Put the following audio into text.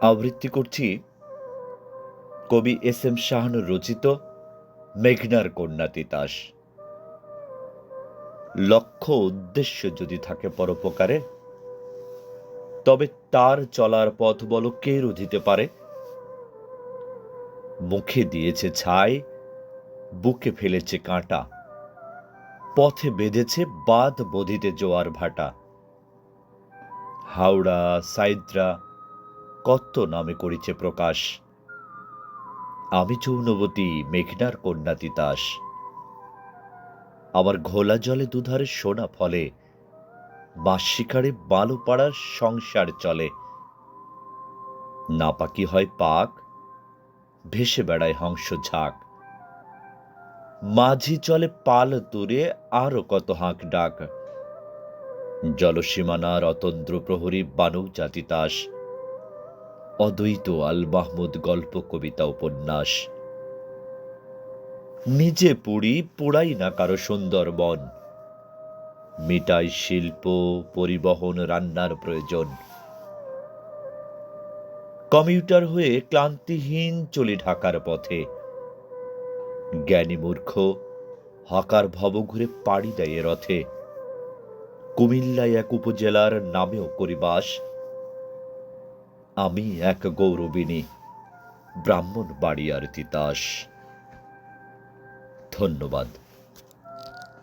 আবৃত্তি করছি কবি এস.এম. শাহানুর রচিত মেঘনার কন্যা তিতাস। লক্ষ্য উদ্দেশ্য যদি থাকে পরোপকারে, তবে তার চলার পথ বলো কে রুধিতে পারে? মুখে দিয়েছে ছাই, বুকে ফেলেছে কাঁটা, পথে বেঁধেছে বাদ বধিতে জোয়ার ভাটা। হাওড়া, সাইদ্রা কত নামে করিছে প্রকাশ, আমি যৌনবতী মেঘনার কন্যা তিতাস। আমার ঘোলা জলে দুধারে সোনা ফলে, বাঁশ শিকারে বালু পাড়ার সংসার চলে। নাপাকি হয় পাক, ভেসে বেড়ায় হংস ঝাঁক, মাঝি চলে পাল তুরে আরো কত হাঁক ডাক। জলসীমানার অতন্দ্র প্রহরী বানৌ জাতিতাস, অদ্বৈত আল মাহমুদ গল্প কবিতা উপন্যাস। নিজে পুড়ি পোড়াই না কারো সুন্দরবন, মিটাই শিল্প, পরিবহন, রান্নার প্রয়োজন। কমিউটার হয়ে ক্লান্তিহীন চলি ঢাকার পথে, জ্ঞানী মূর্খ হকার ভব ঘুরে পাড়ি দেয় এ রথে। কুমিল্লায় এক উপজেলার নামেও করি বাস, আমি এক গৌরবিনী ব্রাহ্মণ বাড়িয়ার তিতাস। ধন্যবাদ।